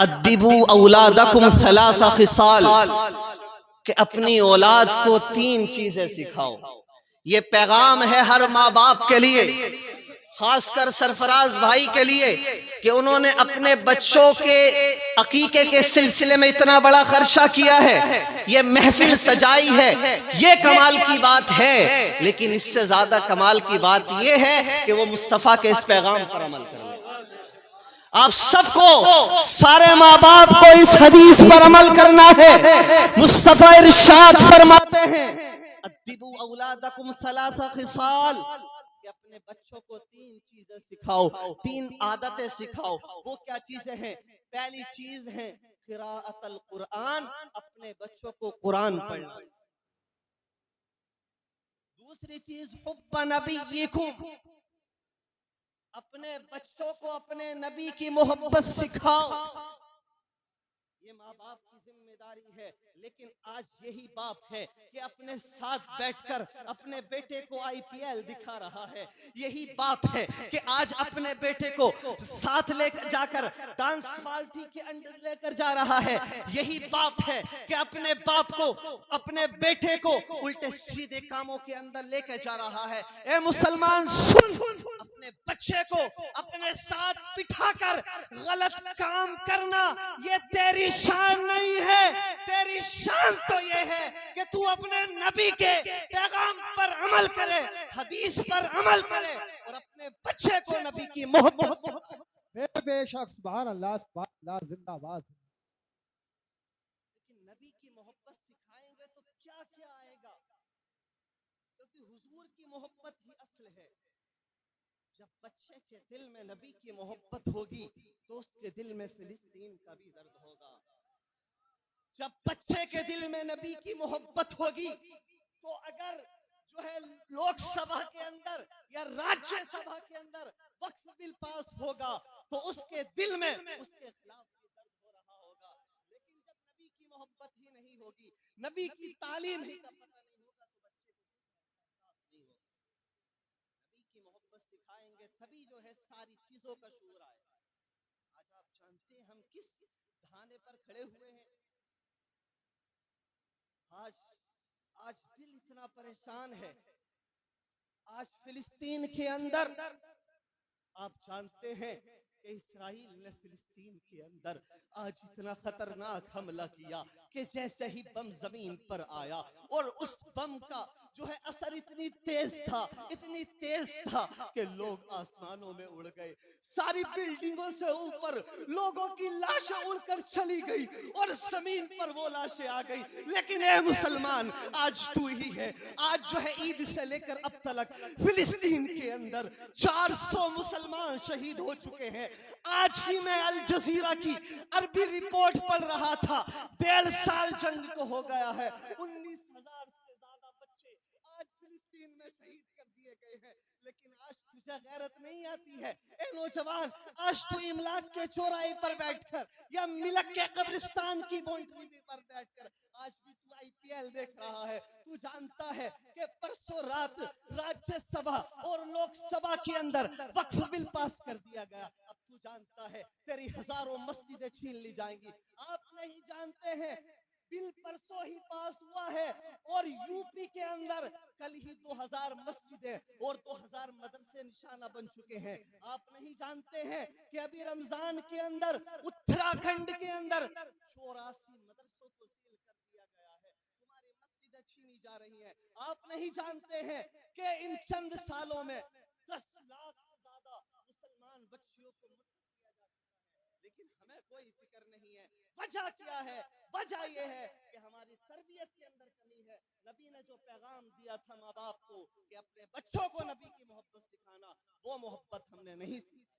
ادبوا اولادکم ثلاث خصال، کہ اپنی اولاد کو 3 چیزیں سکھاؤ۔ یہ پیغام ہے ہر ماں باپ کے لیے، خاص کر سرفراز بھائی کے لیے، کہ انہوں نے اپنے بچوں کے عقیقے کے سلسلے میں اتنا بڑا خرچہ کیا ہے، یہ محفل سجائی ہے، یہ کمال کی بات ہے، لیکن اس سے زیادہ کمال کی بات یہ ہے کہ وہ مصطفیٰ کے اس پیغام پر عمل کریں۔ آپ سب کو، سارے ماں باپ کو اس حدیث پر عمل کرنا ہے۔ مصطفیٰ ارشاد فرماتے ہیں ادبوا اولادکم ثلاث خصال، کہ اپنے بچوں کو 3 چیزیں سکھاؤ، 3 عادتیں سکھاؤ۔ وہ کیا چیزیں ہیں؟ پہلی چیز ہے قراءۃ القرآن، اپنے بچوں کو قرآن پڑھنا۔ دوسری چیز حب نبیکم، اپنے بچوں کو اپنے نبی کی محبت سکھاؤ۔ یہ ماں باپ کی ذمہ داری ہے، لیکن آج یہی باپ ہے کہ اپنے ساتھ بیٹھ کر اپنے بیٹے کو IPL دکھا رہا ہے، یہی باپ ہے کہ آج اپنے بیٹے کو ساتھ لے کر جا کر ڈانس پارٹی کے اندر لے کر جا رہا ہے، یہی باپ ہے کہ اپنے باپ کو، اپنے بیٹے کو الٹے سیدھے کاموں کے اندر لے کے جا رہا ہے۔ اے مسلمان سن، اپنے بچے کو اپنے ساتھ بٹھا کر غلط کام کرنا یہ تیری شان نہیں ہے، تیری شان تو یہ ہے کہ تو اپنے نبی کے پیغام پر عمل کرے، حدیث پر عمل کرے، اور اپنے بچے کو نبی کی محبت سے۔ بے شک، سبحان اللہ، سبحان اللہ، زندہ باد۔ لیکن نبی کی محبت سکھائیں گے تو کیا کیا آئے گا، کیونکہ حضور کی محبت ہی اصل ہے۔ جب بچے کے دل میں نبی کی محبت ہوگی تو اس کے دل میں فلسطین کا بھی درد ہوگا۔ جب بچے کے دل میں نبی کی محبت ہوگی تو اگر جو ہے لوک سبھا کے اندر یا راجیہ سبھا کے اندر وقف بل پاس ہوگا تو اس کے دل میں اس کے خلاف بھی درد ہو رہا ہوگا۔ لیکن جب نبی کی محبت ہی نہیں ہوگی، نبی کی تعلیم ہی کا پتہ نہیں ہوگا تو بچے کو احساس نہیں ہوگا۔ نبی کی محبت سکھائیں گے تبھی جو ہے ساری چیزوں کا شعور آئے گا۔ آج آپ جانتے ہیں ہم کس دھانے پر کھڑے ہوئے ہیں؟ آج دل اتنا پریشان ہے۔ آج فلسطین کے اندر آپ جانتے ہیں کہ اسرائیل نے فلسطین کے اندر آج اتنا خطرناک حملہ کیا کہ جیسے ہی بم زمین پر آیا اور اس بم کا جو ہے اثر اتنی تیز تھا کہ لوگ آسمانوں میں اڑ گئے، ساری بلڈنگوں سے اوپر لوگوں کی لاشیں اڑ کر چلی گئی اور زمین پر وہ لاشیں آ گئی۔ لیکن اے مسلمان، آج تو ہی ہے، آج جو ہے عید سے لے کر اب تک فلسطین کے اندر 400 مسلمان شہید ہو چکے ہیں۔ آج ہی میں الجزیرہ کی عربی رپورٹ پڑھ رہا تھا، 1.5 سال جنگ کو ہو گیا ہے، 19,000 سے زیادہ بچے آج فلسطین میں شہید کر دیے گئے ہیں۔ لیکن آج تجھے غیرت نہیں آتی ہے؟ اے نوجوان، آج تو املاک کے چوراہے پر بیٹھ کر یا ملک کے قبرستان کی باؤنڈری پر بیٹھ کر آج بھی تو IPL دیکھ رہا ہے۔ تو جانتا ہے کہ پرسوں رات راجیہ سبھا اور لوک سبھا کے اندر وقف بل پاس کر دیا گیا۔ اب تو جانتا ہے تیری ہزاروں مسجدیں چھین لی جائیں گی۔ آپ نہیں جانتے ہیں بل پرسوں ہی پاس ہوا ہے اور UP کے اندر کل ہی 2000 مسجدیں اور 2000 مدرسے نشانہ بن چکے ہیں۔ آپ نہیں جانتے ہیں کہ ابھی رمضان کے اندر اتراکھنڈ کے اندر 84 مدرسوں کو سیل کر دیا گیا ہے، تمہاری مسجدیں چھینی جا رہی ہیں۔ آپ نہیں جانتے ہیں کہ ان چند سالوں میں 10 لاکھ سے زیادہ مسلمان بچیوں کو مرتد کیا جا چکا ہے، لیکن ہمیں کوئی فکر نہیں ہے۔ وجہ کیا ہے؟ وجہ یہ ہے کہ ہماری تربیت کے اندر کمی ہے۔ نبی نے جو پیغام دیا تھا ماں باپ کو کہ اپنے بچوں کو نبی کی محبت سکھانا، وہ محبت ہم نے نہیں سیکھی۔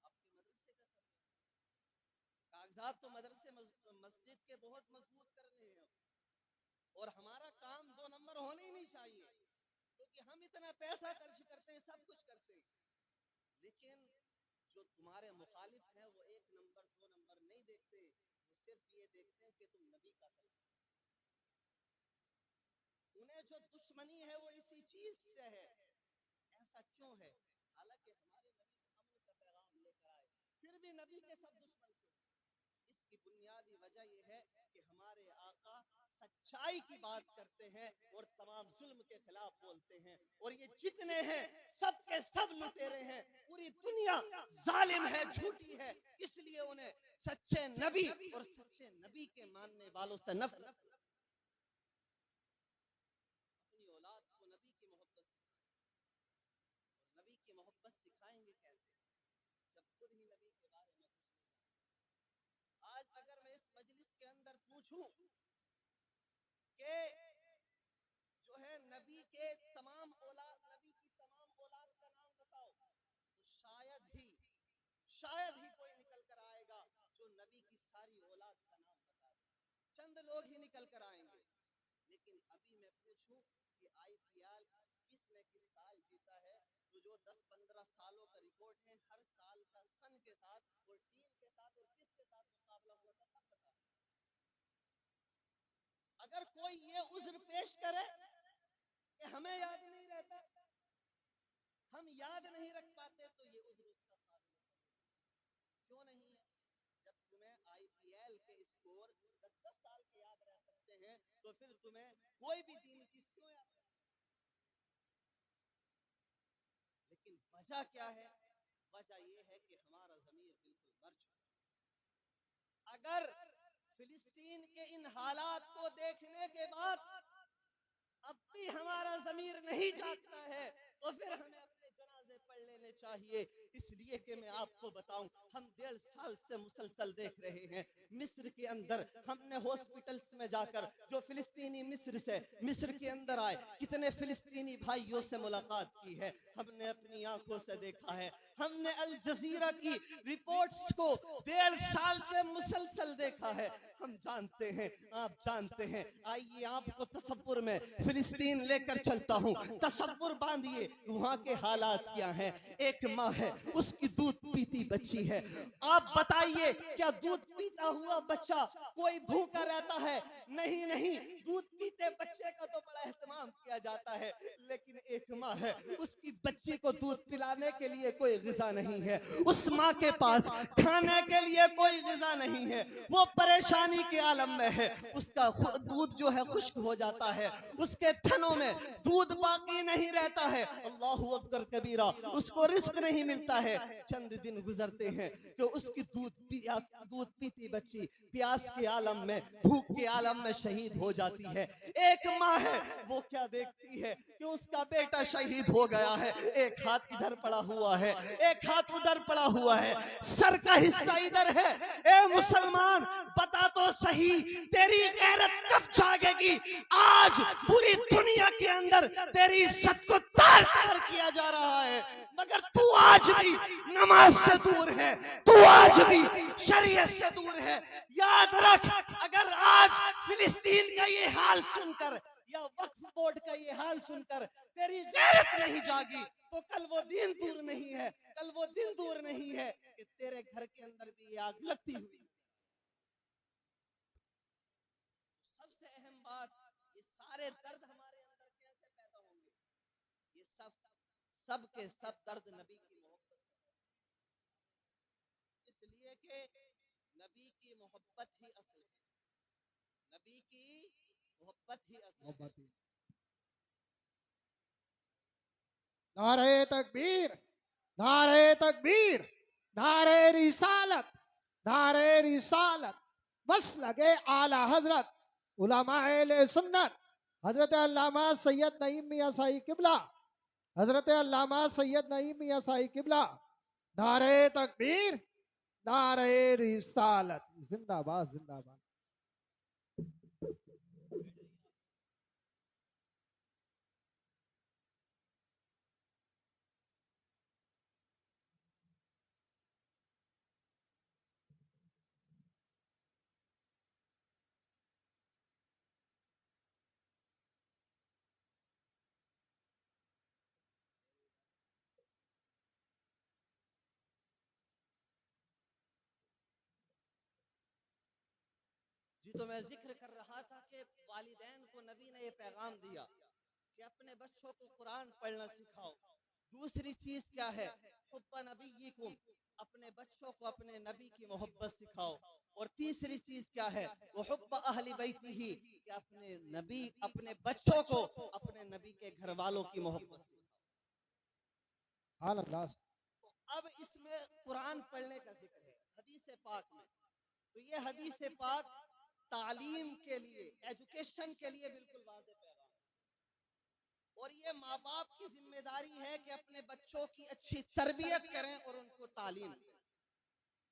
آپ کے مدرسے کا کاغذات تو مدرسے مسجد کے بہت مضبوط کرنے ہیں، اور ہمارا کام 2 نمبر ہونے ہی نہیں چاہیے، کیونکہ ہم اتنا پیسہ خرچ کرتے ہیں، سب کچھ کرتے ہیں، لیکن جو تمہارے مخالف ہیں وہ 1 نمبر 2 نمبر نہیں دیکھتے، وہ صرف یہ دیکھتے ہیں کہ تم نبی کا کلام۔ انہیں جو دشمنی ہے وہ اسی چیز سے ہے۔ ایسا کیوں کیوں ہے؟ حالانکہ ہمارے نبی امن کا پیغام لے کر آئے، پھر بھی نبی کے سب دشمن کیوں؟ اس کی بنیادی وجہ یہ ہے کہ ہمارے آقا سچائی کی بات کرتے ہیں اور تمام ظلم کے خلاف بولتے ہیں، اور یہ جتنے ہیں سب کے سب لٹیرے ہیں، پوری دنیا ظالم ہے، جھوٹی ہے، اس لیے انہیں سچے نبی اور سچے نبی کے ماننے والوں سے نفرت۔ اپنی اولاد کو نبی کی محبت سکھائیں، اور نبی کی محبت سکھائیں گے کیسے جب خود ہی نبی کے بارے میں کچھ نہیں جانتے؟ آج اگر میں اس مجلس کے اندر پوچھوں کہ جو ہے نبی کے تمام اولاد، نبی کی تمام اولاد کا نام بتاؤ، تو شاید ہی کوئی نکل کر آئے گا جو نبی کی ساری اولاد کا نام بتا دے، چند لوگ ہی نکل کر آئیں گے۔ لیکن ابھی میں پوچھوں کہ آئی پی ایل کس نے کس سال جیتا ہے، تو جو 10-15 سالوں کا ریکارڈ ہے، ہر سال کا سن کے ساتھ اور ٹیم کے ساتھ اور کس کے ساتھ مقابلہ ہوا تھا، سب بتا دیں۔ اگر کوئی یہ عذر پیش کرے کہ ہمیں یاد نہیں رہتا، ہم یاد نہیں رکھ پاتے، تو یہ عذر اس کا قابل کیوں نہیں ہے؟ جب تمہیں آئی پی ایل کے اسکور 10 سال کے یاد رہ سکتے ہیں، تو پھر تمہیں کوئی بھی دینی چیز کیوں یاد رہے؟ لیکن وجہ کیا ہے؟ وجہ یہ ہے کہ ہمارا ضمیر بالکل مر چکا ہے۔ اگر فلسطین کے ان حالات کو دیکھنے کے بعد اب بھی ہمارا ضمیر نہیں جاگتا ہے، تو پھر ہمیں اپنے جنازے پڑھ لینے چاہیے، اس لیے کہ میں آپ کو بتاؤں، ہم 1.5 سال سے مسلسل دیکھ رہے ہیں مصر کے اندر، ہم نے ہاسپٹلز میں جا کر جو فلسطینی مصر کے اندر آئے، کتنے فلسطینی بھائیوں سے ملاقات کی ہے، ہم نے اپنی آنکھوں سے دیکھا ہے، ہم نے الجزیرہ کی رپورٹس کو 1.5 سال سے مسلسل دیکھا ہے، ہم جانتے ہیں، آپ جانتے ہیں۔ آئیے آپ کو تصور میں فلسطین لے کر چلتا ہوں، تصور باندھیے وہاں کے حالات کیا ہیں۔ ایک ماں ہے، اس کی دودھ پیتی بچی ہے، آپ بتائیے کیا دودھ پیتا ہوا بچہ کوئی بھوکا رہتا ہے؟ نہیں، دودھ پیتے بچے کا تو بڑا اہتمام کیا جاتا ہے، لیکن ایک ماں ہے، اس کی بچی کو دودھ پلانے کے لیے کوئی غذا نہیں ہے، اس ماں کے پاس کھانے کے لیے کوئی غذا نہیں ہے، وہ پریشانی کے عالم میں ہے، اس کا دودھ جو ہے خشک ہو جاتا ہے، اس کے تھنوں میں دودھ باقی نہیں رہتا ہے، اللہ اکبر کبیرہ، اس کو رزق نہیں ملتا ہے۔ چند دن گزرتے ہیں کہ اس کی دودھ پیتی بچی پیاس کے عالم میں، بھوک کے عالم میں شہید ہو جاتی ہے۔ ایک ماں ہے، وہ کیا دیکھتی ہے کہ اس کا بیٹا شہید ہو گیا ہے، ایک ہاتھ ادھر پڑا ہوا ہے، ایک ہاتھ ادھر پڑا ہوا ہے، سر کا حصہ ادھر ہے۔ اے مسلمان بتا تو صحیح، تیری غیرت کب جاگے گی؟ آج پوری دنیا کے اندر تیری عزت کو تار تار کیا جا رہا ہے، مگر تو آج بھی نماز سے دور ہے، تو آج بھی شریعت سے دور ہے۔ یاد رکھ، اگر آج فلسطین کا یہ حال سن کر یا وقف بورڈ کا یہ حال سن کر تیری غیرت نہیں جاگی، تو کل وہ دن دور نہیں ہے، کل وہ دن دور نہیں ہے کہ تیرے گھر کے اندر بھی یہ آگ لگتی ہوئی۔ سب سے اہم بات، یہ سارے درد ہمارے اندر کیسے پیدا ہوں گے؟ یہ سب کے سب درد نبی کی محبت سے، اس لیے کہ نبی کی محبت ہی اصل ہے، نبی کی محبت ہی اصل ہے۔ نعرہ تکبیر، نعرہ تکبیر، نعرہ رسالت، نعرہ رسالت، مسلک اعلی حضرت علماء اہل سنت حضرت علامہ سید نعیم میاں سائی قبلہ، حضرت علامہ سید نعیم میاں سائی قبلہ، نعرہ تکبیر، نعرہ رسالت، زندہ باد، زندہ باد۔ جی تو میں ذکر کر رہا تھا کہ والدین کو نبی نے یہ پیغام دیا کہ اپنے بچوں کو قرآن پڑھنا سکھاؤ، دوسری چیز کیا ہے؟ حب نبیکم، اپنے بچوں کو اپنے نبی کی محبت سکھاؤ. اور تیسری چیز کیا ہے؟ وہ حب اہل بیتہ، کہ اپنے نبی اپنے بچوں کو اپنے نبی کے گھر والوں کی محبت سکھاؤ. سبحان اللہ. تو اب اس میں قرآن پڑھنے کا ذکر ہے حدیث پاک میں. تو یہ حدیث پاک تعلیم کے لیے، ایجوکیشن کے لیے بالکل واضح پیغام ہے. اور یہ ماں باپ کی ذمہ داری ہے کہ اپنے بچوں کی اچھی تربیت کریں اور ان کو تعلیم دیں.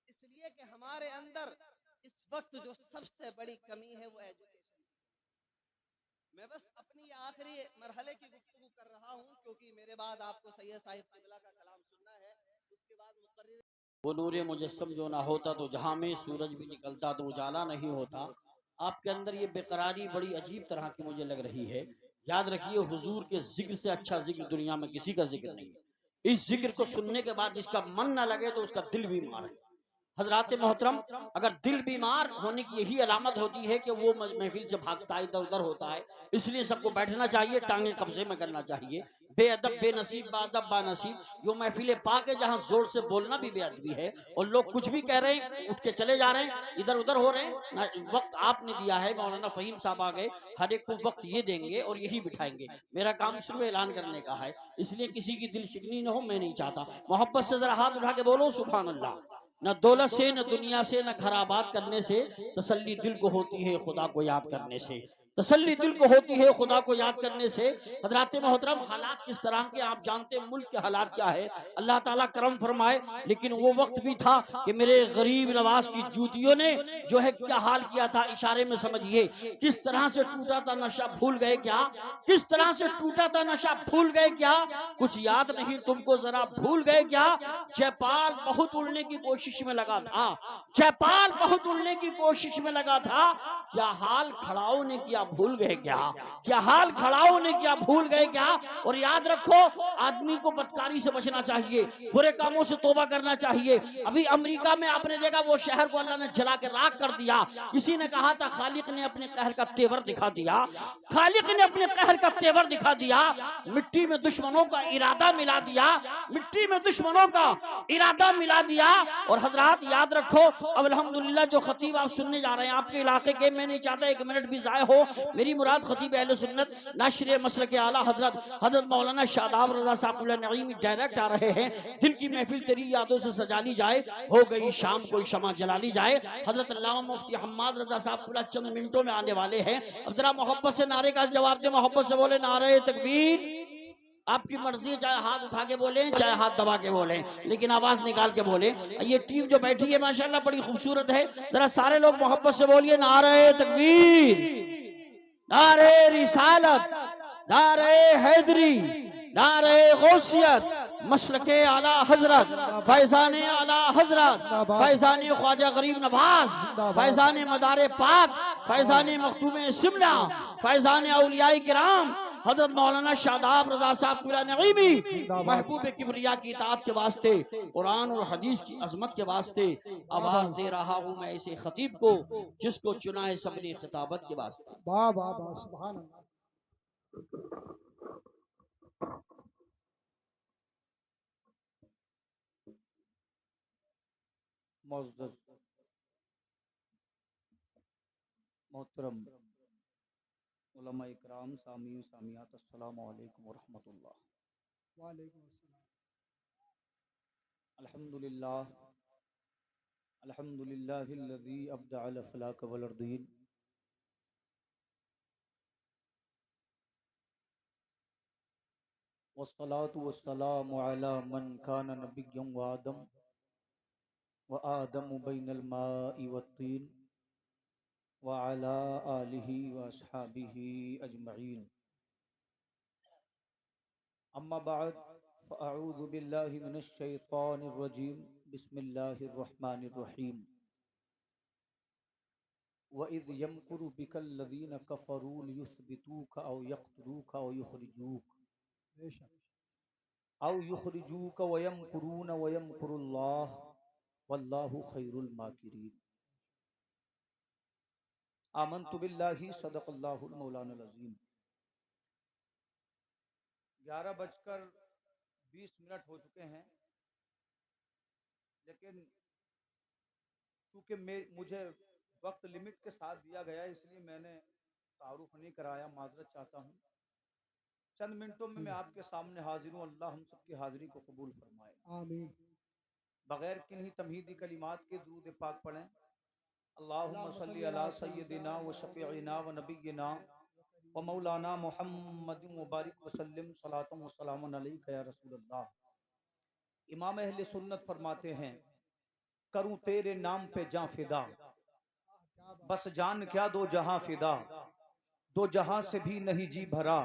اس لیے کہ ہمارے اندر اس وقت جو سب سے بڑی کمی ہے وہ ایجوکیشن کی. میں بس اپنی آخری مرحلے کی گفتگو کر رہا ہوں کیونکہ میرے بعد آپ کو سید صاحب قبلہ کا کلام سننا ہے. اس کے بعد مقرر وہ نور مجسم جو نہ ہوتا تو جہاں میں سورج بھی نکلتا تو اجالا نہیں ہوتا. آپ کے اندر یہ بے قراری بڑی عجیب طرح کی مجھے لگ رہی ہے. یاد رکھیے حضور کے ذکر سے اچھا ذکر دنیا میں کسی کا ذکر نہیں. اس ذکر کو سننے کے بعد جس کا من نہ لگے تو اس کا دل بیمار ہے. حضرات محترم، اگر دل بیمار ہونے کی یہی علامت ہوتی ہے کہ وہ محفل سے بھاگتا ہے، ادھر ادھر ہوتا ہے. اس لیے سب کو بیٹھنا چاہیے، ٹانگیں قبضے میں کرنا چاہیے. بے ادب بے نصیب، با ادب با نصیب. یہ محفل پاک ہے جہاں زور سے بولنا بھی بے ادبی ہے اور لوگ کچھ بھی کہہ رہے ہیں، اٹھ کے چلے جا رہے ہیں، ادھر ادھر ہو رہے ہیں. وقت آپ نے دیا ہے، مولانا فہیم صاحب آ گئے، ہر ایک کو وقت یہ دیں گے اور یہی بٹھائیں گے. میرا کام صرف اعلان کرنے کا ہے، اس لیے کسی کی دل شکنی نہ ہو. میں نہیں چاہتا. محبت سے ذرا ہاتھ اٹھا کے بولو سبحان اللہ. نہ دولت سے، نہ دنیا سے، نہ گھر آباد کرنے سے تسلی دل کو ہوتی ہے خدا کو یاد کرنے سے. تسلی دل کو ہوتی ہے خدا کو یاد کرنے سے. حضرات محترم، حالات کس طرح کے آپ جانتے ہیں، ملک کے حالات کیا ہے. اللہ تعالیٰ کرم فرمائے، لیکن وہ وقت بھی تھا کہ میرے غریب نواز کی جوتیوں نے جو ہے کیا حال کیا تھا. اشارے میں سمجھیے کس طرح سے ٹوٹا تھا نشہ، بھول گئے کیا؟ کس طرح سے ٹوٹا تھا نشہ، بھول گئے کیا؟ کچھ یاد نہیں تم کو ذرا، بھول گئے کیا؟ جے پال بہت اڑنے کی کوشش میں لگا تھا، جے پال بہت اڑنے کی کوشش میں لگا تھا. کیا حال کھڑاؤں نے کیا، بھول گئے کیا؟ کیا حال کھڑاؤں نے کیا، بھول گئے کیا؟ اور یاد رکھو، آدمی کو بدکاری سے بچنا چاہیے، برے کاموں سے توبہ کرنا چاہیے. ابھی امریکہ میں آپ نے دیکھا وہ شہر کو اللہ نے جلا کے راکھ کر دیا. کسی نے کہا تھا خالق نے اپنے قہر کا تیور دکھا دیا، خالق نے اپنے قہر کا تیور دکھا دیا. مٹی میں دشمنوں کا ارادہ ملا دیا، مٹی میں دشمنوں کا ارادہ ملا دیا. اور حضرات یاد رکھو، اب الحمدللہ جو خطیب آپ سننے جا رہے ہیں آپ کے علاقے کے، میں نہیں چاہتا ایک منٹ بھی ضائع ہو. میری مراد خطیب اہل سنت ناشر مسلک اعلیٰ حضرت مولانا شاداب رضا صاحب اللہ نعیمی ڈائریکٹ آ رہے ہیں. دل کی محفل تیری یادوں سے سجا لی جائے، ہو گئی شام کوئی شمع جلا لی جائے. حضرت علامہ مفتی حماد رضا صاحب اللہ چند منٹوں میں آنے والے ہیں. اب ذرا محبت سے نعرے کا جواب دے، محبت سے بولے نعرہ تکبیر. آپ کی مرضی، چاہے ہاتھ اٹھا کے بولیں چاہے ہاتھ دبا کے بولیں، لیکن آواز نکال کے بولیں. یہ ٹیم جو بیٹھی ہے ماشاءاللہ بڑی خوبصورت ہے. ذرا سارے لوگ محبت سے بولیے نعرہ تکبیر، نعرہ رسالت، نعرہ حیدری، نعرہ غوثیت، مسلک اعلی حضرت، فیضان اعلی حضرت، فیضان خواجہ غریب نواز، فیضان مدار پاک، فیضان مختوم شملہ، فیضان اولیاء کرام حضرت مولانا شاداب رضا صاحب نعیمی. محبوب کبریا کی اطاعت کے واسطے، قرآن اور حدیث کی عظمت کے واسطے آواز دے رہا ہوں میں ایسے خطیب کو جس کو چنا ہے سب نے خطابت کے واسطے. واہ واہ واہ، سبحان اللہ. معزز محترم علماء اکرام، سامعین سامعات، السلام علیکم ورحمۃ اللہ. وعلیکم السلام. الحمدللہ، الحمدللہ الذی ابدع الافلاک والارضین، والصلاة والسلام علی من کان نبیا وآدم وآدم بین الماء والطین وعلى آلہ واصحابہ اجمعین. اما بعد فاعوذ باللہ من الشیطان الرجیم، بسم اللہ الرحمن الرحیم. وَإِذْ يَمْكُرُ بِكَ الَّذِينَ كَفَرُوا لِيُثْبِتُوكَ أَوْ يَقْتُلُوكَ أَوْ يُخْرِجُوكَ وَيَمْكُرُونَ وَيَمْكُرُ اللَّهُ وَاللَّهُ خَيْرُ الْمَاكِرِينَ. آمنت باللہ، صدق اللہ المولانا العظیم. 11 20 منٹ ہو چکے ہیں، لیکن چونکہ مجھے وقت لمٹ کے ساتھ دیا گیا اس لیے میں نے تعارف نہیں کرایا، معذرت چاہتا ہوں۔ چند منٹوں میں آپ کے سامنے حاضر ہوں، اللہ ہم سب کی حاضری کو قبول فرمائے۔ آمین۔ بغیر کنہی تمہیدی کلمات کے درود پاک پڑھیں۔ اللہم صلی علی سیدنا و شفیعنا و نبینا و مولانا محمد مبارک وسلم صلاۃ و سلام علیک یا رسول اللہ۔ امام اہل سنت فرماتے ہیں، کروں تیرے نام پہ جاں فدا، بس جان کیا دو جہاں فدا، دو جہاں سے بھی نہیں جی بھرا،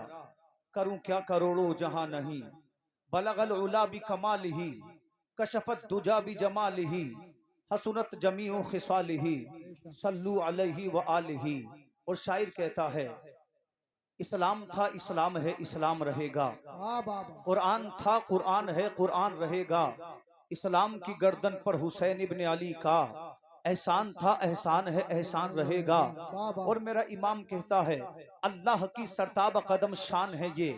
کروں کیا کروڑوں جہاں نہیں، بلغ العلا بکمالہ، کشفت دجا بجمالہ، حسنت جمیع خصالہ، صلو علیہ وآلہ۔ اور شاعر کہتا ہے، اسلام تھا اسلام ہے اسلام رہے گا، واہ بابا۔ قرآن تھا قرآن ہے قرآن رہے گا، اسلام کی گردن پر حسین ابن علی کا احسان تھا احسان ہے احسان رہے گا۔ اور میرا امام کہتا ہے، اللہ کی سرتاب قدم شان ہے یہ،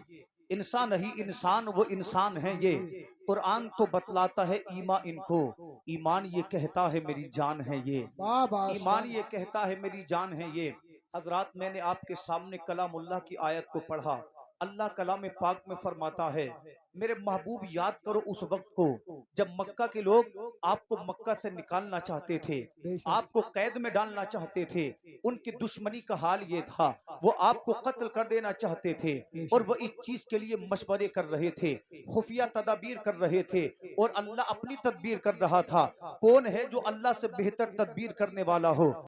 انسان نہیں انسان وہ انسان ہے یہ، قرآن تو بتلاتا ہے ایمان ان کو، ایمان یہ کہتا ہے میری جان ہے یہ، ایمان یہ کہتا ہے میری جان ہے یہ۔ حضرات، میں نے آپ کے سامنے کلام اللہ کی آیت کو پڑھا۔ اللہ کلام پاک میں فرماتا ہے، میرے محبوب یاد کرو اس وقت کو جب مکہ کے لوگ آپ کو مکہ سے نکالنا چاہتے تھے، آپ کو قید میں ڈالنا چاہتے تھے، ان کی دشمنی کا حال یہ تھا، وہ آپ کو قتل کر دینا چاہتے تھے، اور وہ اس چیز کے لیے مشورے کر رہے تھے، خفیہ تدابیر کر رہے تھے، اور اللہ اپنی تدبیر کر رہا تھا۔ کون ہے جو اللہ سے بہتر تدبیر کرنے والا ہو؟